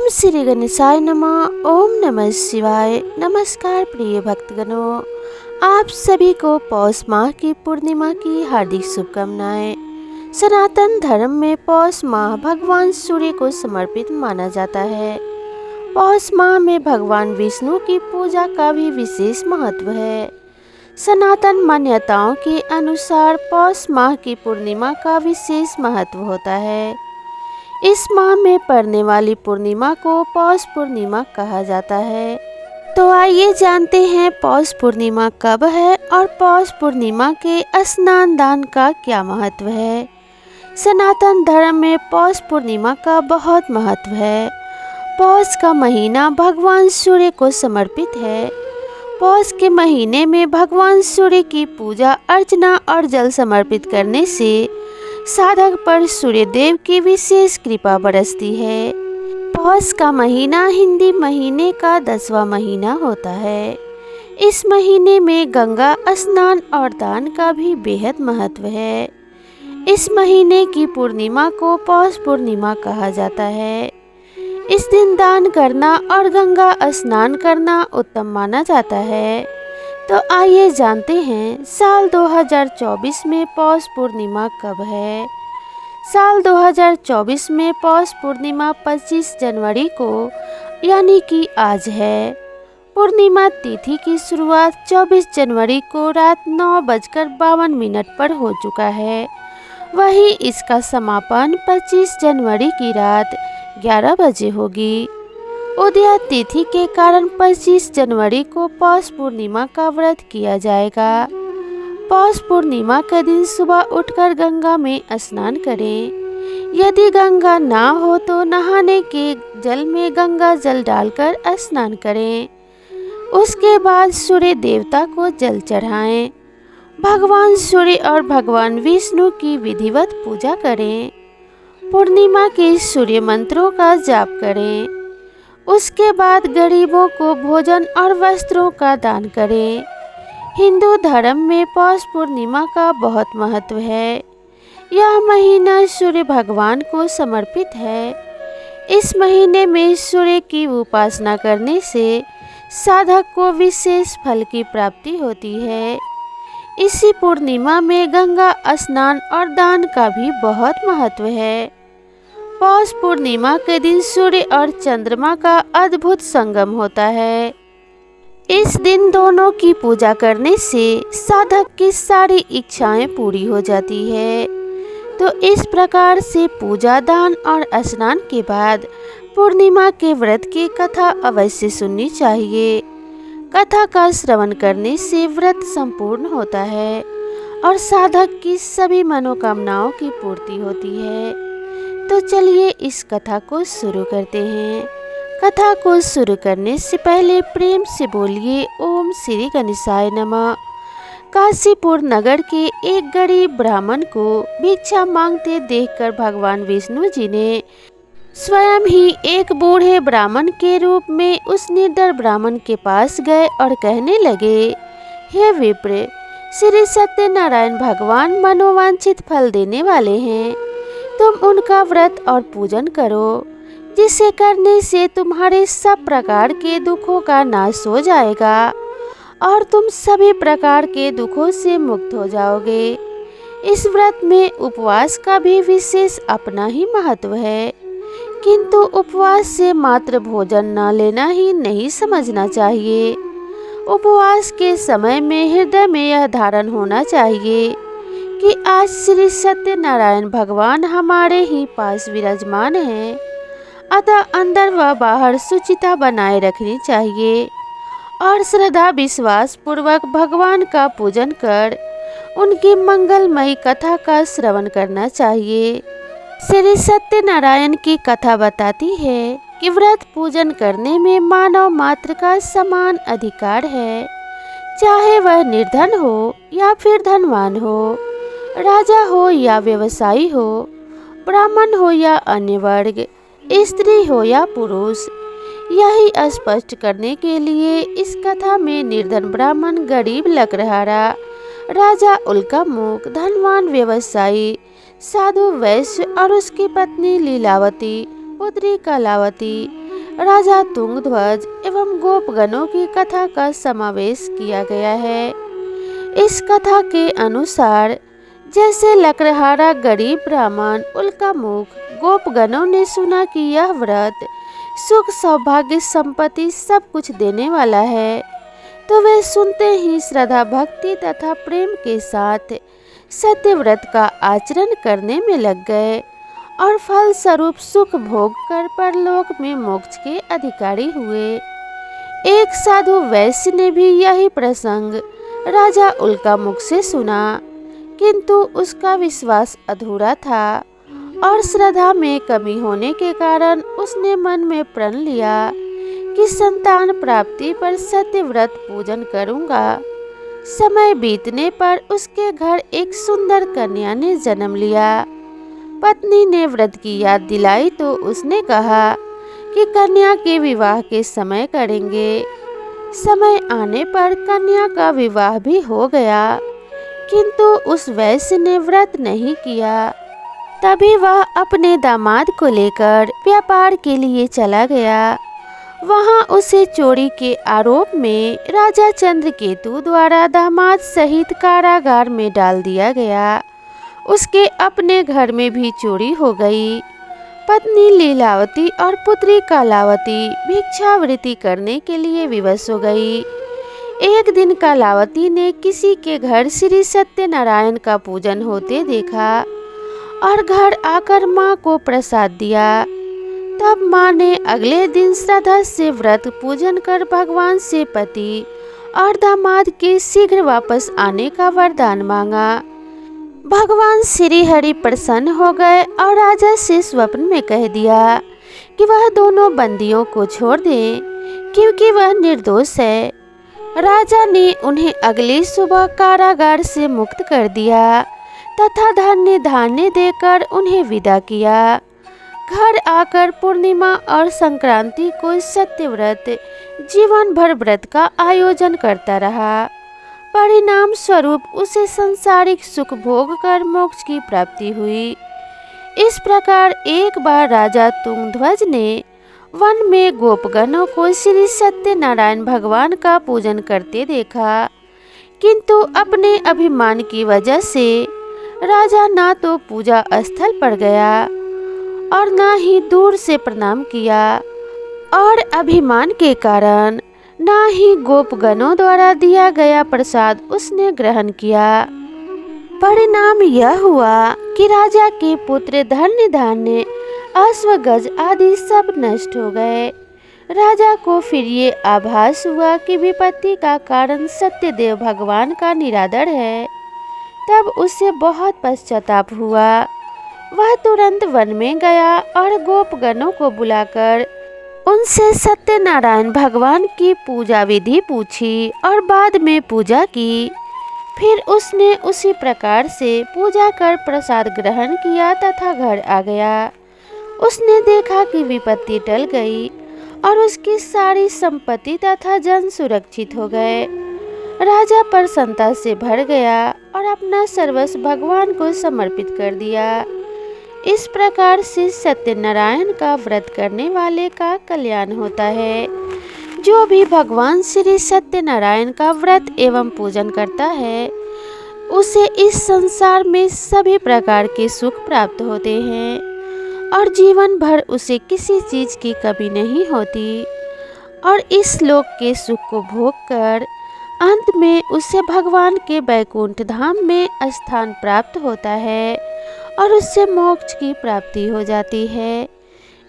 ओम श्री गणेशाय नमः। ओम नमः शिवाय। नमस्कार प्रिय भक्तगणों, आप सभी को पौष माह की पूर्णिमा की हार्दिक शुभकामनाएं। सनातन धर्म में पौष माह भगवान सूर्य को समर्पित माना जाता है। पौष माह में भगवान विष्णु की पूजा का भी विशेष महत्व है। सनातन मान्यताओं के अनुसार पौष माह की पूर्णिमा का विशेष महत्व होता है। इस माह में पड़ने वाली पूर्णिमा को पौष पूर्णिमा कहा जाता है। तो आइए जानते हैं पौष पूर्णिमा कब है और पौष पूर्णिमा के स्नान दान का क्या महत्व है। सनातन धर्म में पौष पूर्णिमा का बहुत महत्व है। पौष का महीना भगवान सूर्य को समर्पित है। पौष के महीने में भगवान सूर्य की पूजा अर्चना और जल समर्पित करने से साधक पर सूर्य देव की विशेष कृपा बरसती है। पौष का महीना हिंदी महीने का 10वां महीना होता है। इस महीने में गंगा स्नान और दान का भी बेहद महत्व है। इस महीने की पूर्णिमा को पौष पूर्णिमा कहा जाता है। इस दिन दान करना और गंगा स्नान करना उत्तम माना जाता है। तो आइए जानते हैं साल 2024 में पौष पूर्णिमा कब है। साल 2024 में पौष पूर्णिमा 25 जनवरी को यानी कि आज है। पूर्णिमा तिथि की शुरुआत 24 जनवरी को रात 9:52 पर हो चुका है। वहीं इसका समापन 25 जनवरी की रात 11 बजे होगी। उदया तिथि के कारण 25 जनवरी को पौष पूर्णिमा का व्रत किया जाएगा। पौष पूर्णिमा के दिन सुबह उठकर गंगा में स्नान करें। यदि गंगा ना हो तो नहाने के जल में गंगा जल डालकर स्नान करें। उसके बाद सूर्य देवता को जल चढ़ाएं। भगवान सूर्य और भगवान विष्णु की विधिवत पूजा करें। पूर्णिमा के सूर्य मंत्रों का जाप करें। उसके बाद गरीबों को भोजन और वस्त्रों का दान करें। हिंदू धर्म में पौष पूर्णिमा का बहुत महत्व है। यह महीना सूर्य भगवान को समर्पित है। इस महीने में सूर्य की उपासना करने से साधक को विशेष फल की प्राप्ति होती है। इसी पूर्णिमा में गंगा स्नान और दान का भी बहुत महत्व है। पौष पूर्णिमा के दिन सूर्य और चंद्रमा का अद्भुत संगम होता है। इस दिन दोनों की पूजा करने से साधक की सारी इच्छाएं पूरी हो जाती है। तो इस प्रकार से पूजा दान और स्नान के बाद पूर्णिमा के व्रत की कथा अवश्य सुननी चाहिए। कथा का श्रवण करने से व्रत संपूर्ण होता है और साधक की सभी मनोकामनाओं की पूर्ति होती है। तो चलिए इस कथा को शुरू करते हैं। कथा को शुरू करने से पहले प्रेम से बोलिए ओम श्री गणेशाय नमः। काशीपुर नगर के एक गरीब ब्राह्मण को भिक्षा मांगते देखकर भगवान विष्णु जी ने स्वयं ही एक बूढ़े ब्राह्मण के रूप में उस निर्धन ब्राह्मण के पास गए और कहने लगे, हे विप्र, श्री सत्यनारायण भगवान मनोवांछित फल देने वाले हैं। तुम उनका व्रत और पूजन करो, जिसे करने से तुम्हारे सब प्रकार के दुखों का नाश हो जाएगा और तुम सभी प्रकार के दुखों से मुक्त हो जाओगे। इस व्रत में उपवास का भी विशेष अपना ही महत्व है, किंतु उपवास से मात्र भोजन न लेना ही नहीं समझना चाहिए। उपवास के समय में हृदय में यह धारण होना चाहिए कि आज श्री सत्यनारायण भगवान हमारे ही पास विराजमान हैं, अतः अंदर व बाहर शुचिता बनाए रखनी चाहिए और श्रद्धा विश्वास पूर्वक भगवान का पूजन कर उनकी मंगलमयी कथा का श्रवण करना चाहिए। श्री सत्यनारायण की कथा बताती है कि व्रत पूजन करने में मानव मात्र का समान अधिकार है, चाहे वह निर्धन हो या फिर धनवान हो, राजा हो या व्यवसायी हो, ब्राह्मण हो या अन्य वर्ग, स्त्री हो या पुरुष। यही स्पष्ट करने के लिए इस कथा में निर्धन ब्राह्मण, गरीब लकड़हारा, राजा उल्कामुख, धनवान व्यवसायी, साधु वैश्य और उसकी पत्नी लीलावती, पुत्री कलावती, राजा तुंगध्वज एवं गोपगणों की कथा का समावेश किया गया है। इस कथा के अनुसार जैसे लकड़हारा गरीब ब्राह्मण उल्कामुख गोपगणों ने सुना कि यह व्रत सुख सौभाग्य संपत्ति सब कुछ देने वाला है, तो वे सुनते ही श्रद्धा भक्ति तथा प्रेम के साथ सत्य व्रत का आचरण करने में लग गए और फल स्वरूप सुख भोग कर परलोक में मोक्ष के अधिकारी हुए। एक साधु वैश्य ने भी यही प्रसंग राजा उल्कामुख से सुना, किंतु उसका विश्वास अधूरा था और श्रद्धा में कमी होने के कारण उसने मन में प्रण लिया कि संतान प्राप्ति पर सत्य व्रत पूजन करूंगा। समय बीतने पर उसके घर एक सुंदर कन्या ने जन्म लिया। पत्नी ने व्रत की याद दिलाई तो उसने कहा कि कन्या के विवाह के समय करेंगे। समय आने पर कन्या का विवाह भी हो गया, किंतु उस वैश्य ने व्रत नहीं किया। तभी वह अपने दामाद को लेकर व्यापार के लिए चला गया। वहां उसे चोरी के आरोप में राजा चंद्रकेतु द्वारा दामाद सहित कारागार में डाल दिया गया। उसके अपने घर में भी चोरी हो गई। पत्नी लीलावती और पुत्री कालावती भिक्षावृत्ति करने के लिए विवश हो गई। एक दिन कालावती ने किसी के घर श्री सत्यनारायण का पूजन होते देखा और घर आकर माँ को प्रसाद दिया। तब माँ ने अगले दिन श्रद्धा से व्रत पूजन कर भगवान से पति और दामाद के शीघ्र वापस आने का वरदान मांगा। भगवान श्री हरि प्रसन्न हो गए और राजा से स्वप्न में कह दिया कि वह दोनों बंदियों को छोड़ दें, क्योंकि वह निर्दोष है। राजा ने उन्हें अगली सुबह कारागार से मुक्त कर दिया तथा धन्य धान्य देकर उन्हें विदा किया। घर आकर पूर्णिमा और संक्रांति को सत्यव्रत जीवन भर व्रत का आयोजन करता रहा। परिणाम स्वरूप उसे सांसारिक सुख भोग कर मोक्ष की प्राप्ति हुई। इस प्रकार एक बार राजा तुंगध्वज ने वन में गोपगणों को श्री सत्यनारायण भगवान का पूजन करते देखा, किंतु अपने अभिमान की वजह से राजा ना तो पूजा स्थल पर गया और ना ही दूर से प्रणाम किया और अभिमान के कारण ना ही गोपगणों द्वारा दिया गया प्रसाद उसने ग्रहण किया। परिणाम यह हुआ कि राजा के पुत्र धन्य धान्य अश्वगज आदि सब नष्ट हो गए। राजा को फिर ये आभास हुआ कि विपत्ति का कारण सत्यदेव भगवान का निरादर है। तब उसे बहुत पश्चाताप हुआ। वह तुरंत वन में गया और गोपगणों को बुलाकर उनसे सत्यनारायण भगवान की पूजा विधि पूछी और बाद में पूजा की। फिर उसने उसी प्रकार से पूजा कर प्रसाद ग्रहण किया तथा घर आ गया। उसने देखा कि विपत्ति टल गई और उसकी सारी संपत्ति तथा जन सुरक्षित हो गए। राजा प्रसन्नता से भर गया और अपना सर्वस्व भगवान को समर्पित कर दिया। इस प्रकार से सत्यनारायण का व्रत करने वाले का कल्याण होता है। जो भी भगवान श्री सत्यनारायण का व्रत एवं पूजन करता है उसे इस संसार में सभी प्रकार के सुख प्राप्त होते हैं और जीवन भर उसे किसी चीज की कमी नहीं होती और इस लोक के सुख को भोग कर अंत में उसे भगवान के बैकुंठ धाम में स्थान प्राप्त होता है और उससे मोक्ष की प्राप्ति हो जाती है।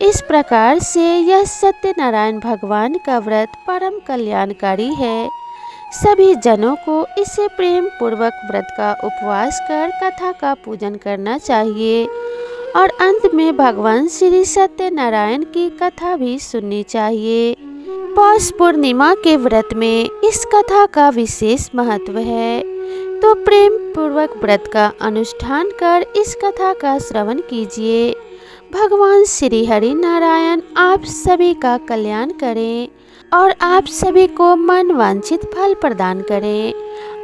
इस प्रकार से यह सत्यनारायण भगवान का व्रत परम कल्याणकारी है। सभी जनों को इसे प्रेम पूर्वक व्रत का उपवास कर कथा का पूजन करना चाहिए और अंत में भगवान श्री सत्यनारायण की कथा भी सुननी चाहिए। पौष पूर्णिमा के व्रत में इस कथा का विशेष महत्व है, तो प्रेम पूर्वक व्रत का अनुष्ठान कर इस कथा का श्रवण कीजिए। भगवान श्री हरि नारायण आप सभी का कल्याण करें और आप सभी को मन वांछित फल प्रदान करें।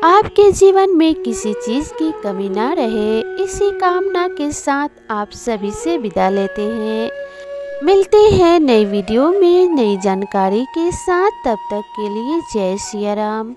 आपके जीवन में किसी चीज की कमी ना रहे, इसी कामना के साथ आप सभी से विदा लेते हैं। मिलते हैं नई वीडियो में नई जानकारी के साथ। तब तक के लिए जय सिया राम।